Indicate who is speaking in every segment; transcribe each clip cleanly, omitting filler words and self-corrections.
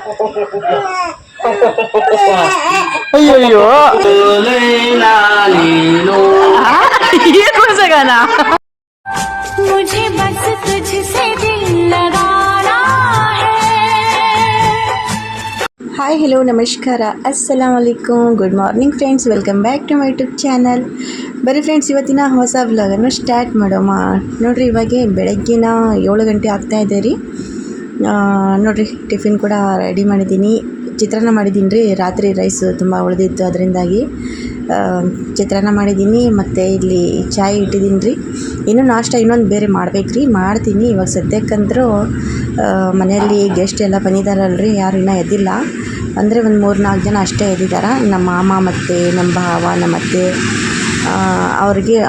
Speaker 1: अयो ये कौन सा गाना?
Speaker 2: मुझे बस तुझसे दिल लगाना है।
Speaker 3: ಹಾಯ್ ಹಲೋ ನಮಸ್ಕಾರ ಅಸ್ಸಲಾಮ್ ಅಲೈಕುಮ್ good morning friends, welcome back to my YouTube channel. ಬರೀ ಫ್ರೆಂಡ್ಸ್, ಇವತ್ತಿನ ಹೊಸ ವ್ಲಾಗನ್ನು ಸ್ಟಾರ್ಟ್ ಮಾಡೋಣ. ನೋಡಿರಿ, ಇವಾಗೆ ಬೆಳಗ್ಗಿನ 7 ಗಂಟೆ ಆಗ್ತಾಯಿದೆ ರೀ. ನೋಡಿರಿ, ಟಿಫಿನ್ ಕೂಡ ರೆಡಿ ಮಾಡಿದ್ದೀನಿ. ಚಿತ್ರಾನ್ನ ಮಾಡಿದ್ದೀನಿ ರೀ. ರಾತ್ರಿ ರೈಸ್ ತುಂಬ ಉಳಿದಿತ್ತು, ಅದರಿಂದಾಗಿ ಚಿತ್ರಾನ್ನ ಮಾಡಿದ್ದೀನಿ. ಮತ್ತು ಇಲ್ಲಿ ಚಾಯ್ ಇಟ್ಟಿದ್ದೀನಿ ರೀ. ಇನ್ನೂ ನಾಷ್ಟ ಇನ್ನೊಂದು ಬೇರೆ ಮಾಡಬೇಕು ರೀ, ಮಾಡ್ತೀನಿ. ಇವಾಗ ಸದ್ಯಕ್ಕಂದ್ರೂ ಮನೆಯಲ್ಲಿ ಗೆಸ್ಟ್ ಎಲ್ಲ ಬಂದಿದ್ದಾರಲ್ರಿ, ಯಾರು ಇನ್ನೂ ಎದ್ದಿಲ್ಲ. ಅಂದರೆ ಒಂದು 3-4 ಜನ ಅಷ್ಟೇ ಎದ್ದಿದ್ದಾರೆ. ನಮ್ಮ ಮಾಮ ಮತ್ತು ನಮ್ಮ ಭಾವ, ನಮ್ಮ ಅತ್ತೆ,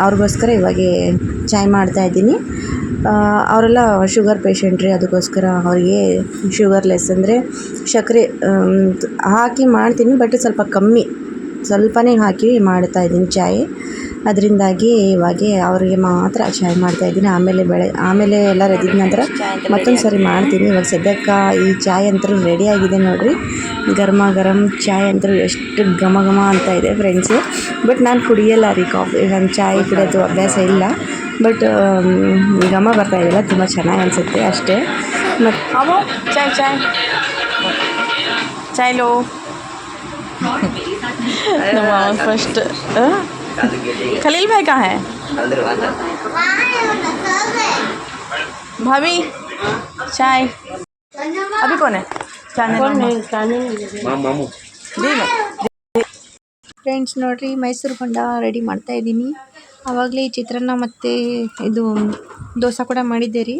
Speaker 3: ಅವ್ರಿಗೋಸ್ಕರ ಇವಾಗೆ ಚಾಯ್ ಮಾಡ್ತಾಯಿದ್ದೀನಿ. ಅವರೆಲ್ಲ ಶುಗರ್ ಪೇಷಂಟ್ ರೀ, ಅದಕ್ಕೋಸ್ಕರ ಅವ್ರಿಗೆ ಶುಗರ್ಲೆಸ್ ಅಂದರೆ ಸಕ್ಕರೆ ಹಾಕಿ ಮಾಡ್ತೀನಿ, ಬಟ್ ಸ್ವಲ್ಪ ಕಮ್ಮಿ, ಸ್ವಲ್ಪನೇ ಹಾಕಿ ಮಾಡ್ತಾಯಿದ್ದೀನಿ ಚಾಯ್. ಅದರಿಂದಾಗಿ ಇವಾಗೆ ಅವರಿಗೆ ಮಾತ್ರ ಚಾಯ್ ಮಾಡ್ತಾಯಿದ್ದೀನಿ. ಆಮೇಲೆ ಎಲ್ಲ ಎದ್ದಿದ ನಂತರ ಮತ್ತೊಂದು ಸರಿ ಮಾಡ್ತೀನಿ. ಇವಾಗ ಸದ್ಯಕ್ಕೆ ಈ ಚಾಯ್ ಅಂತೂ ರೆಡಿಯಾಗಿದೆ ನೋಡಿರಿ. ಗರಂ ಚಾಯ್ ಅಂತೂ ಎಷ್ಟು ಘಮ ಘಮ ಅಂತ ಇದೆ ಫ್ರೆಂಡ್ಸು. ಬಟ್ ನಾನು ಕುಡಿಯಲ್ಲ ರೀ ಕಾಫಿ, ನಾನು ಚಾಯ್ ಕುಡಿಯೋದು ಅಭ್ಯಾಸ ಇಲ್ಲ. ಬಟ್ ಘಮ ಬರ್ತಾಯಿದೆಯಲ್ಲ, ತುಂಬ ಚೆನ್ನಾಗಿ ಅನಿಸುತ್ತೆ ಅಷ್ಟೇ. ಮತ್ತು
Speaker 1: चाय लो फर्स्ट। खलील भाई कहाँ है? भाभी चाय अभी कौन है?
Speaker 3: ಫ್ರೆಂಡ್ಸ್ ನೋಡಿರಿ, ಮೈಸೂರು ಬೋಂಡ ರೆಡಿ ಮಾಡ್ತಾಯಿದ್ದೀನಿ. ಆವಾಗಲೇ ಚಿತ್ರಾನ್ನ ಮತ್ತು ಇದು ದೋಸೆ ಕೂಡ ಮಾಡಿದ್ದೆ ರೀ.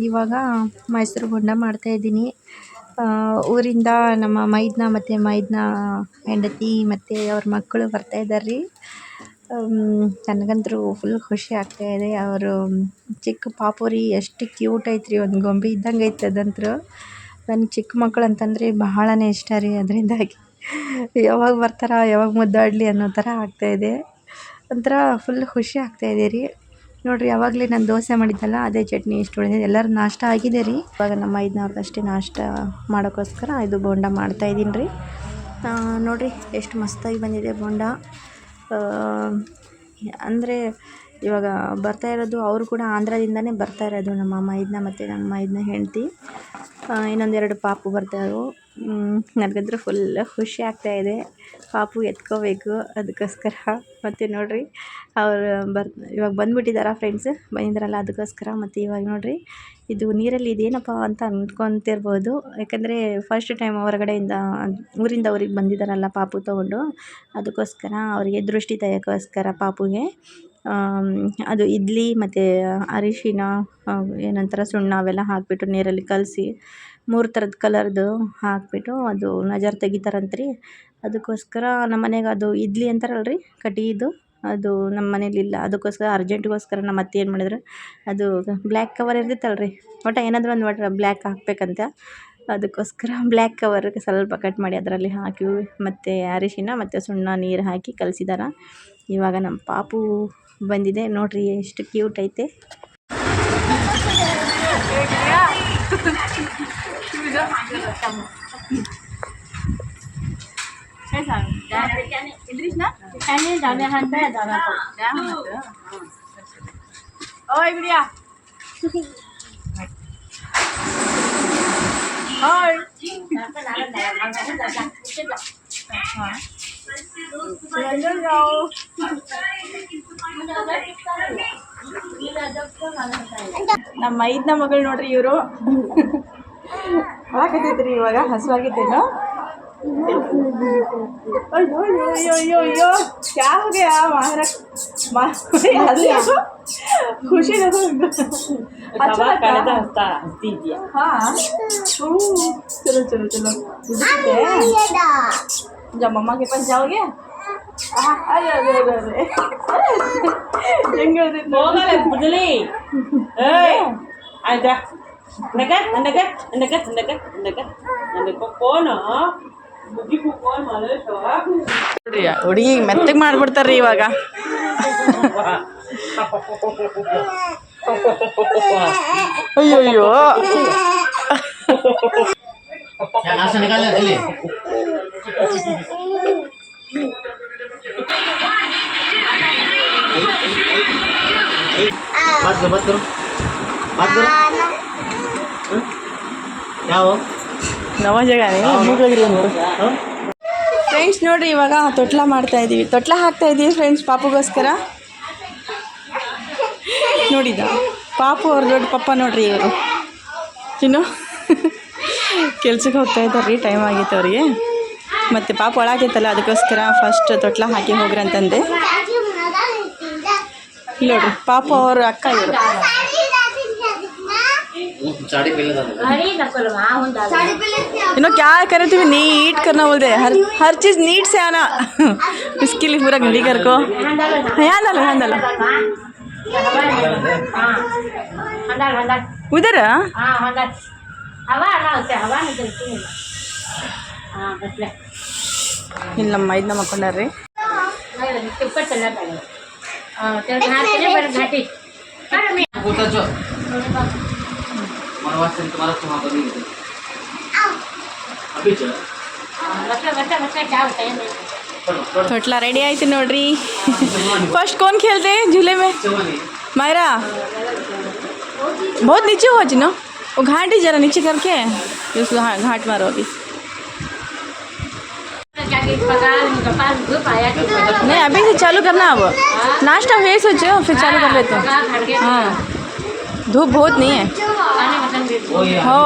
Speaker 3: ಇವಾಗ ಮೈಸೂರು ಬೋಂಡ ಮಾಡ್ತಾಯಿದ್ದೀನಿ. ಊರಿಂದ ನಮ್ಮ ಮೈದ್ನ ಮತ್ತು ಮೈದ್ನ ಹೆಂಡತಿ ಮತ್ತು ಅವ್ರ ಮಕ್ಕಳು ಬರ್ತಾಯಿದ್ದಾರೆ ರೀ. ನನಗಂತೂ ಫುಲ್ ಖುಷಿ ಆಗ್ತಾಯಿದೆ. ಅವರು ಚಿಕ್ಕ ಪಾಪುರಿ ಎಷ್ಟು ಕ್ಯೂಟ್ ಐತ್ರಿ, ಒಂದು ಗೊಂಬೆ ಇದ್ದಂಗೆ ಐತೆ ಅದಂತೂ. ನನಗೆ ಚಿಕ್ಕ ಮಕ್ಕಳು ಅಂತಂದರೆ ಬಹಳನೇ ಇಷ್ಟ ರೀ. ಅದರಿಂದಾಗಿ ಯಾವಾಗ ಬರ್ತಾರ, ಯಾವಾಗ ಮುದ್ದಾಡಲಿ ಅನ್ನೋ ಥರ ಆಗ್ತಾಯಿದೆ. ಒಂಥರ ಫುಲ್ ಖುಷಿ ಆಗ್ತಾಯಿದೆ ರೀ. ನೋಡಿರಿ, ಯಾವಾಗಲೇ ನಾನು ದೋಸೆ ಮಾಡಿದ್ದಲ್ಲ, ಅದೇ ಚಟ್ನಿ ಇಷ್ಟು ಉಳಿದಿದೆ. ಎಲ್ಲರೂ ನಾಷ್ಟ ಆಗಿದೆ ರೀ. ಇವಾಗ ನಮ್ಮ ಐದನವ್ರದ್ದು ಅಷ್ಟೇ ನಾಷ್ಟ ಮಾಡೋಕ್ಕೋಸ್ಕರ ಇದು ಬೋಂಡ ಮಾಡ್ತಾಯಿದ್ದೀನಿ ರೀ. ನೋಡಿರಿ, ಎಷ್ಟು ಮಸ್ತಾಗಿ ಬಂದಿದೆ ಬೋಂಡ. ಅಂದರೆ ಇವಾಗ ಬರ್ತಾ ಇರೋದು ಅವರು ಕೂಡ ಆಂಧ್ರದಿಂದನೇ ಬರ್ತಾ ಇರೋದು, ನಮ್ಮ ಮೈದ್ನ ಮತ್ತು ನಮ್ಮ ಮೈದ್ನ ಹೆಂಡತಿ. ಇನ್ನೊಂದೆರಡು ಪಾಪು ಬರ್ತಾಯಿದ್ವು. ನನಗಂತೂ ಫುಲ್ ಖುಷಿ ಆಗ್ತಾಯಿದೆ. ಪಾಪು ಎತ್ಕೋಬೇಕು, ಅದಕ್ಕೋಸ್ಕರ. ಮತ್ತು ನೋಡಿರಿ, ಅವರು ಇವಾಗ ಬಂದುಬಿಟ್ಟಿದ್ದಾರೆ ಫ್ರೆಂಡ್ಸ್, ಬಂದಿದ್ದಾರಲ್ಲ ಅದಕ್ಕೋಸ್ಕರ. ಮತ್ತು ಇವಾಗ ನೋಡಿರಿ, ಇದು ನೀರಲ್ಲಿ ಇದೇನಪ್ಪ ಅಂತ ಅಂದ್ಕೊತಿರ್ಬೋದು. ಯಾಕಂದರೆ ಫಸ್ಟ್ ಟೈಮ್ ಹೊರಗಡೆಯಿಂದ ಊರಿಂದ ಅವ್ರಿಗೆ ಬಂದಿದ್ದಾರಲ್ಲ ಪಾಪು ತೊಗೊಂಡು, ಅದಕ್ಕೋಸ್ಕರ ಅವರಿಗೆ ದೃಷ್ಟಿ ತೆಗೆಯೋಕ್ಕೋಸ್ಕರ ಪಾಪುಗೆ ಅದು ಇಡ್ಲಿ ಮತ್ತು ಅರಿಶಿನ, ಏನಂತಾರೆ ಸುಣ್ಣ, ಅವೆಲ್ಲ ಹಾಕಿಬಿಟ್ಟು ನೀರಲ್ಲಿ ಕಲಸಿ 3 ಥರದ ಕಲರ್ದು ಹಾಕಿಬಿಟ್ಟು ಅದು ನಜರ್ ತೆಗಿತಾರಂತ್ರಿ. ಅದಕ್ಕೋಸ್ಕರ ನಮ್ಮ ಮನೆಗೆ ಅದು ಇಡ್ಲಿ ಅಂತಾರಲ್ರಿ ಕಟ್ಟಿದು, ಅದು ನಮ್ಮ ಮನೇಲಿಲ್ಲ. ಅದಕ್ಕೋಸ್ಕರ ಅರ್ಜೆಂಟ್ಗೋಸ್ಕರ ನಮ್ಮ ಅತ್ತೆ ಏನು ಮಾಡಿದ್ರು, ಅದು ಬ್ಲ್ಯಾಕ್ ಕವರ್ ಇರ್ತಿತ್ತಲ್ರಿ, ಏನಾದರೂ ಒಂದು ಬ್ಲ್ಯಾಕ್ ಹಾಕಬೇಕಂತ, ಅದಕ್ಕೋಸ್ಕರ ಬ್ಲ್ಯಾಕ್ ಕವರ್ಗೆ ಸ್ವಲ್ಪ ಕಟ್ ಮಾಡಿ ಅದರಲ್ಲಿ ಹಾಕಿ ಮತ್ತು ಅರಿಶಿನ ಮತ್ತು ಸುಣ್ಣ ನೀರು ಹಾಕಿ ಕಲಸಿದಾರ. ಇವಾಗ ನಮ್ಮ ಪಾಪು ಬಂದಿದೆ ನೋಡಿರಿ, ಎಷ್ಟು ಕ್ಯೂಟ್ ಐತೆ.
Speaker 1: ನಮ್ಮ ಮೈದ್ನ ಮಗಳು ನೋಡ್ರಿ, ಇವರು ಹಾಕತೈತ್ರಿ. ಇವಾಗ ಹಸುವಾಗಿದ್ದೇನು. ಅಯ್ಯೋ ಅಯ್ಯೋ ಅಯ್ಯೋ ಅಯ್ಯೋ, ಕ್ಯಾ ಹೋ ಗಯಾ ಖುಷಿ. हाँ, चलो चलो चलो, जब मम्मा के पास जाओगे ಹುಡುಗಿ ಮೆತ್ತಗೆ ಮಾಡ್ಬಿಡ್ತಾರ್ರಿ ಇವಾಗ. ಅಯ್ಯೋ
Speaker 4: नाश्ता निकाल ले बात करो क्या हो
Speaker 1: ನವ ಜಾಗ ಫ್ರೆಂಡ್ಸ್ ನೋಡ್ರಿ ಇವಾಗ ತೊಟ್ಲ ಮಾಡ್ತಾ ಇದ್ದೀವಿ, ತೊಟ್ಲ ಹಾಕ್ತಾ ಇದ್ದೀವಿ ಫ್ರೆಂಡ್ಸ್ ಪಾಪುಗೋಸ್ಕರ. ನೋಡಿದ ಪಾಪು ಅವ್ರ ದೊಡ್ಡ ಪಪ್ಪ ನೋಡ್ರಿ ಇವರು ಇನ್ನು ಕೆಲ್ಸಕ್ಕೆ ಹೋಗ್ತಾ ಇದ್ದಾರೆ ರೀ, ಟೈಮ್ ಆಗಿತ್ತು ಅವ್ರಿಗೆ. ಮತ್ತು ಪಾಪು ಒಳಗಿತ್ತಲ್ಲ ಅದಕ್ಕೋಸ್ಕರ ಫಸ್ಟ್ ತೊಟ್ಲ ಹಾಕಿ ಹೋಗ್ರಿ ಅಂತಂದೆ. ನೋಡ್ರಿ ಪಾಪು ಅವ್ರ ಅಕ್ಕ ಇವರು. इन्हों क्या करे थे नीट करना बोलते हर चीज़ नीट से आना इसके लिए पूरा घड़ी कर को यहाँ डालो उधर ಇಲ್ಲಿ ನಮ್ಮ ಮೈದ್ನ ಮಕ್ಕೊಂಡಾರ್ರಿ. थोटला रेडी आयती नोड्री. फर्स्ट कौन खेलते हैं झूले में? मायरा बहुत नीचे हो जी ना, वो घाट ही जरा नीचे करके उसको घाट मारो अभी. नहीं अभी से चालू करना, अब नाश्ता हुए सोचो फिर चालू कर लेते हैं. हाँ धूप बहुत नहीं है हो,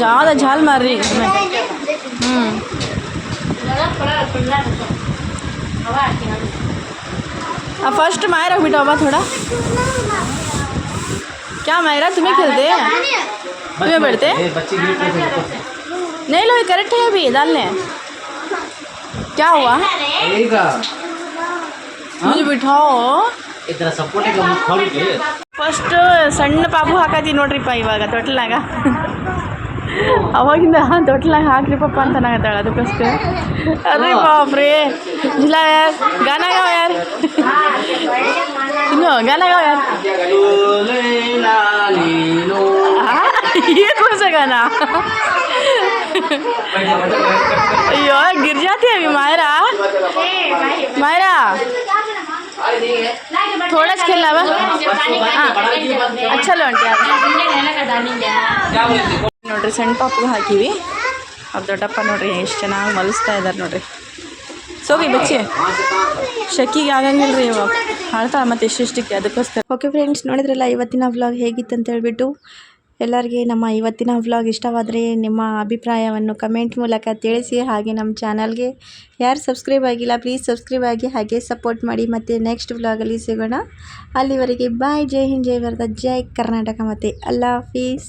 Speaker 1: ज़्यादा झाल मार रही है. अब फर्स्ट मायरा बेटा बाबा थोड़ा क्या मायरा तुम्हें खेलते हैं, तुम्हें बैठते नहीं लो, ये करेक्ट है अभी डालने. क्या हुआ मुझे बिठाओ. ಫಸ್ಟ್ ಸಣ್ಣ ಪಾಪು ಹಾಕತ್ತೀವಿ ನೋಡ್ರಿಪ್ಪ ಇವಾಗ ತೊಟ್ಲಾಗ. ಅವಾಗಿಂದ ತೊಟ್ಲಾಗ ಹಾಕ್ರಿ ಪಪ್ಪ ಅಂತ ನಾಗತ್ತಾಳ, ಅದಕ್ಕೋಸ್ಕರ. ಅದೇ ಬಾಪ್ರೇ ಇಲ್ಲ ಯಾರ್ ಗಾನ ಗಾವ ಯಾರ್ ಇನ್ನು ಗಾನ ಗಾವ ಯಾರ್ ये कौन सा गाना? अयो गिर जाती है अभी मायरा. मायरा थोड़ा सा खेलना बा. हाँ अच्छा लो आंटी ನೋಡ್ರಿ ಸಣ್ಣ ಪಾಪು ಹಾಕಿವಿ. ಅವ್ರು ದೊಡ್ಡಪ್ಪ ನೋಡ್ರಿ ಎಷ್ಟು ಚೆನ್ನಾಗಿ ಮಲಿಸ್ತಾ ಇದ್ದಾರೆ ನೋಡ್ರಿ. ಸೋಗಿ ಬಚ್ಚಿ ಶಕ್ಕಿಗೆ ಆಗಂಗಿಲ್ಲ ರೀ, ಇವಾಗ ಹಾಳ್ತಾಳೆ ಮತ್ತು ಎಷ್ಟೆಷ್ಟಕ್ಕೆ, ಅದಕ್ಕೋಸ್ಕರ. ಓಕೆ ಫ್ರೆಂಡ್ಸ್ ನೋಡಿದ್ರಲ್ಲ ಇವತ್ತಿನ ವ್ಲಾಗ್ ಹೇಗಿತ್ತು ಅಂತ ಹೇಳ್ಬಿಟ್ಟು. ಎಲ್ಲರಿಗೆ ನಮ್ಮ ಇವತ್ತಿನ ವ್ಲಾಗ್ ಇಷ್ಟವಾದರೆ ನಿಮ್ಮ ಅಭಿಪ್ರಾಯವನ್ನು ಕಮೆಂಟ್ ಮೂಲಕ ತಿಳಿಸಿ. ಹಾಗೆ ನಮ್ಮ ಚಾನಲ್ಗೆ ಯಾರು ಸಬ್ಸ್ಕ್ರೈಬ್ ಆಗಿಲ್ಲ ಪ್ಲೀಸ್ ಸಬ್ಸ್ಕ್ರೈಬ್ ಆಗಿ ಹಾಗೆ ಸಪೋರ್ಟ್ ಮಾಡಿ. ಮತ್ತು ನೆಕ್ಸ್ಟ್ ವ್ಲಾಗಲ್ಲಿ ಸಿಗೋಣ. ಅಲ್ಲಿವರೆಗೆ ಬಾಯ್. ಜೈ ಹಿಂದ್, ಜೈ ಭಾರತ, ಜೈ ಕರ್ನಾಟಕ ಮತ್ತು ಅಲ್ಲಾ ಹಾಫೀಸ್.